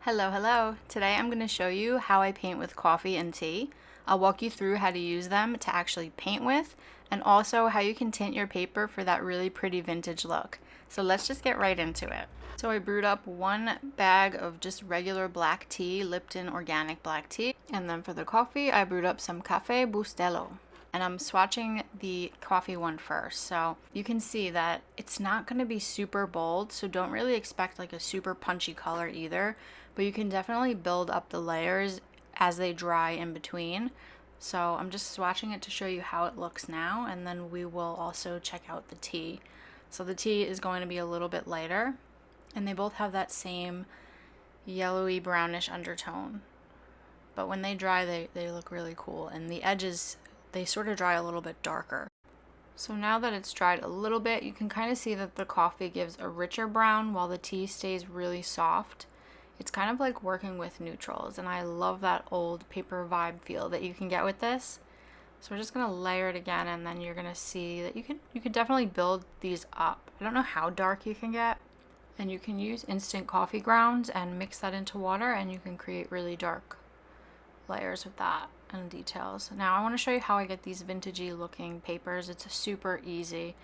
Hello, hello. Today I'm going to show you how I paint with coffee and tea. I'll walk you through how to use them to actually paint with, and also how you can tint your paper for that really pretty vintage look. So let's just get right into it. So I brewed up 1 bag of just regular black tea, Lipton organic black tea. And then for the coffee, I brewed up some Cafe Bustelo. And I'm swatching the coffee one first. So you can see that it's not going to be super bold, so don't really expect like a super punchy color either, but you can definitely build up the layers as they dry in between. So I'm just swatching it to show you how it looks now, and then we will also check out the tea. So the tea is going to be a little bit lighter, and they both have that same yellowy brownish undertone. But when they dry, they look really cool, and the edges, they sort of dry a little bit darker. So now that it's dried a little bit, you can kind of see that the coffee gives a richer brown while the tea stays really soft. It's kind of like working with neutrals, and I love that old paper vibe feel that you can get with this. So we're just going to layer it again, and then you're going to see that you can definitely build these up. I don't know how dark you can get, and you can use instant coffee grounds and mix that into water, and you can create really dark layers with that and details. Now I want to show you how I get these vintagey looking papers. It's super easy.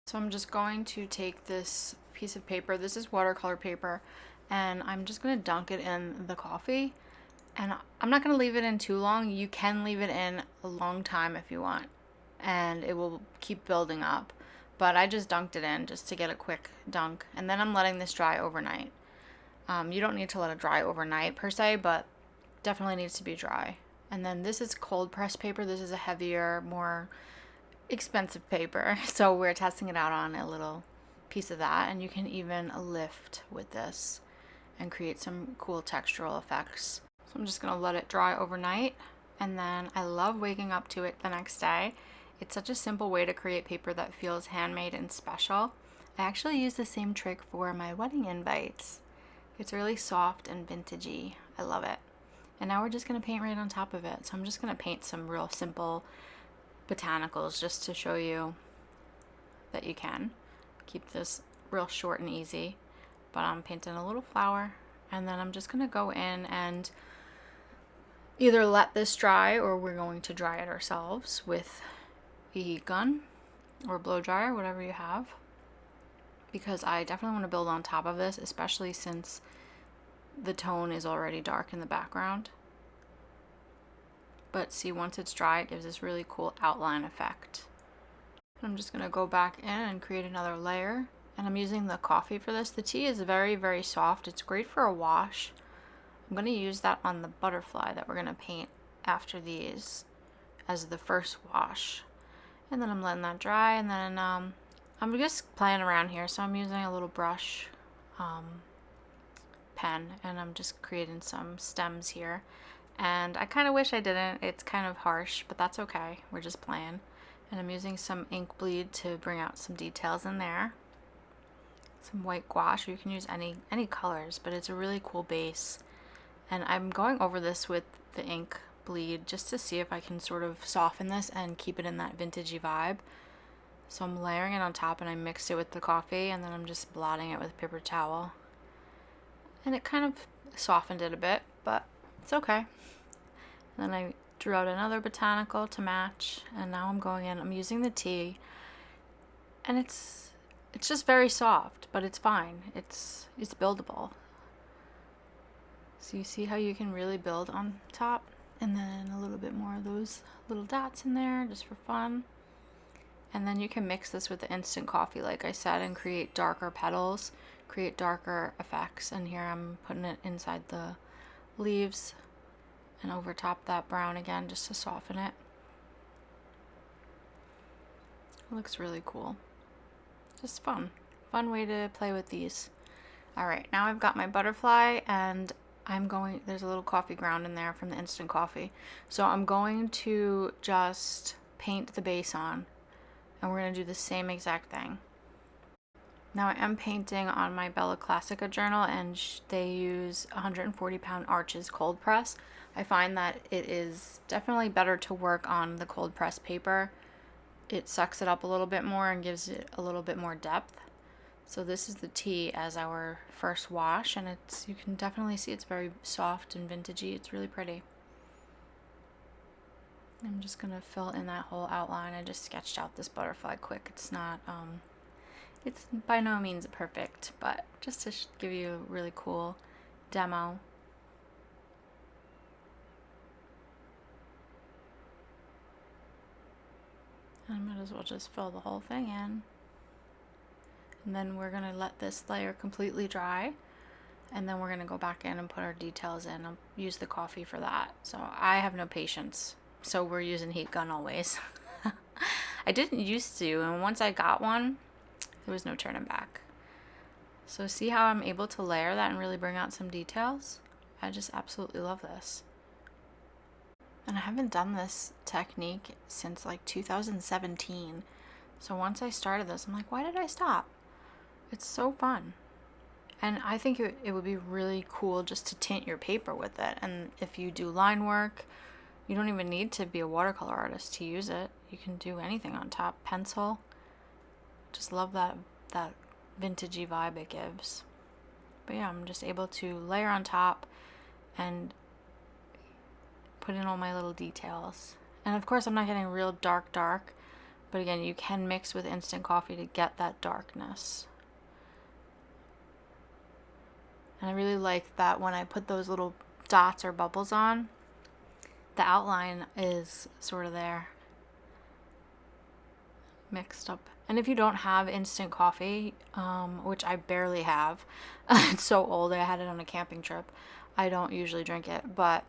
So I'm just going to take this piece of paper, this is watercolor paper, and I'm just going to dunk it in the coffee. And I'm not going to leave it in too long. You can leave it in a long time if you want, and it will keep building up. But I just dunked it in just to get a quick dunk, and then I'm letting this dry overnight. You don't need to let it dry overnight per se, but definitely needs to be dry. And then this is cold press paper. This is a heavier, more expensive paper. So we're testing it out on a little piece of that, and you can even lift with this and create some cool textural effects. So I'm just gonna let it dry overnight, and then I love waking up to it the next day. It's such a simple way to create paper that feels handmade and special. I actually use the same trick for my wedding invites. It's really soft and vintagey. I love it. And now we're just going to paint right on top of it. So I'm just going to paint some real simple botanicals just to show you that you can. Keep this real short and easy. But I'm painting a little flower. And then I'm just going to go in and either let this dry, or we're going to dry it ourselves with a heat gun or blow dryer, whatever you have. Because I definitely want to build on top of this, especially since the tone is already dark in the background. But see, once it's dry, it gives this really cool outline effect. I'm just going to go back in and create another layer. And I'm using the coffee for this. The tea is very, very soft. It's great for a wash. I'm going to use that on the butterfly that we're going to paint after these as the first wash. And then I'm letting that dry, and then I'm just playing around here. So I'm using a little brush pen, and I'm just creating some stems here, and I kind of wish I didn't. It's kind of harsh, but that's okay. We're just playing. And I'm using some ink bleed to bring out some details in there, some white gouache. You can use any colors, but it's a really cool base. And I'm going over this with the ink bleed just to see if I can sort of soften this and keep it in that vintagey vibe. So I'm layering it on top, and I mixed it with the coffee, and then I'm just blotting it with a paper towel. And it kind of softened it a bit, but it's okay. And then I drew out another botanical to match, and now I'm going in. I'm using the tea, and it's just very soft, but it's fine. It's buildable. So you see how you can really build on top, and then a little bit more of those little dots in there just for fun. And then you can mix this with the instant coffee, like I said, and create darker petals, create darker effects. And here I'm putting it inside the leaves and over top that brown again just to soften it. It looks really cool. Just fun way to play with these. All right, now I've got my butterfly, and there's a little coffee ground in there from the instant coffee. So I'm going to just paint the base on, and we're going to do the same exact thing. Now I am painting on my Bella Classica journal, and they use 140-pound Arches cold press. I find that it is definitely better to work on the cold press paper. It sucks it up a little bit more and gives it a little bit more depth. So this is the tea as our first wash, and you can definitely see it's very soft and vintagey. It's really pretty. I'm just gonna fill in that whole outline. I just sketched out this butterfly quick. It's not, it's by no means perfect, but just to give you a really cool demo. I might as well just fill the whole thing in. And then we're gonna let this layer completely dry, and then we're gonna go back in and put our details in. I'll use the coffee for that. So I have no patience, so we're using heat gun always. I didn't used to, and once I got one, there was no turning back. So see how I'm able to layer that and really bring out some details? I just absolutely love this. And I haven't done this technique since like 2017. So once I started this, I'm like, why did I stop? It's so fun. And I think it would be really cool just to tint your paper with it. And if you do line work, you don't even need to be a watercolor artist to use it. You can do anything on top. Pencil. Just love that vintagey vibe it gives. But yeah, I'm just able to layer on top and put in all my little details. And of course I'm not getting real dark, but again, you can mix with instant coffee to get that darkness. And I really like that when I put those little dots or bubbles on, the outline is sort of there, mixed up. And if you don't have instant coffee, which I barely have, it's so old, I had it on a camping trip. I don't usually drink it, but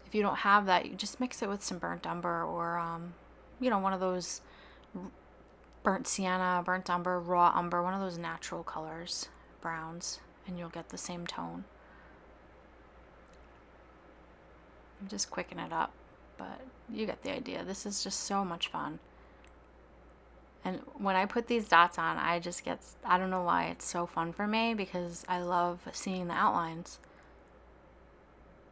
if you don't have that, you just mix it with some burnt umber or, one of those burnt sienna, burnt umber, raw umber, one of those natural colors, browns, and you'll get the same tone. I'm just quicking it up, but you get the idea. This is just so much fun. And when I put these dots on, I don't know why it's so fun for me, because I love seeing the outlines.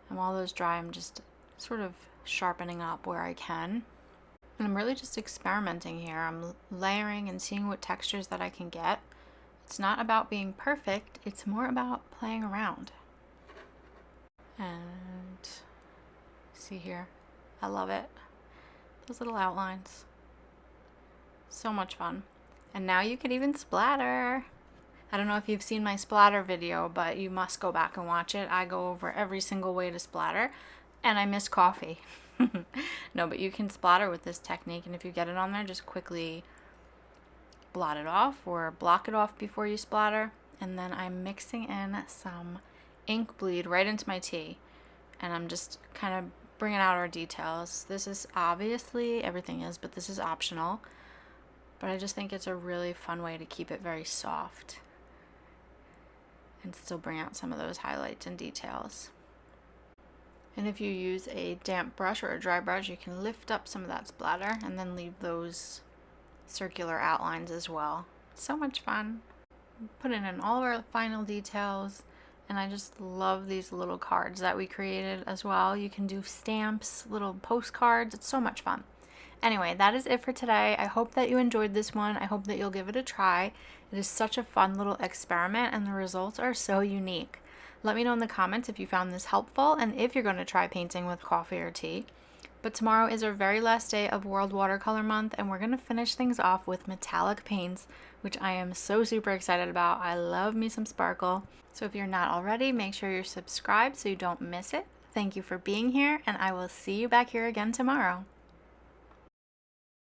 And while those dry, I'm just sort of sharpening up where I can. And I'm really just experimenting here. I'm layering and seeing what textures that I can get. It's not about being perfect, it's more about playing around. And see here, I love it. Those little outlines. So much fun. And now you can even splatter. I don't know if you've seen my splatter video, but you must go back and watch it. I go over every single way to splatter, and I miss coffee. No, but you can splatter with this technique, and if you get it on there, just quickly blot it off or block it off before you splatter. And then I'm mixing in some ink bleed right into my tea, and I'm just kind of bringing out our details. This is obviously, everything is, but this is optional. But I just think it's a really fun way to keep it very soft and still bring out some of those highlights and details. And if you use a damp brush or a dry brush, you can lift up some of that splatter and then leave those circular outlines as well. So much fun. Putting in all of our final details, and I just love these little cards that we created as well. You can do stamps, little postcards. It's so much fun. Anyway, that is it for today. I hope that you enjoyed this one. I hope that you'll give it a try. It is such a fun little experiment, and the results are so unique. Let me know in the comments if you found this helpful and if you're going to try painting with coffee or tea. But tomorrow is our very last day of World Watercolor Month, and we're going to finish things off with metallic paints, which I am so super excited about. I love me some sparkle. So if you're not already, make sure you're subscribed so you don't miss it. Thank you for being here, and I will see you back here again tomorrow.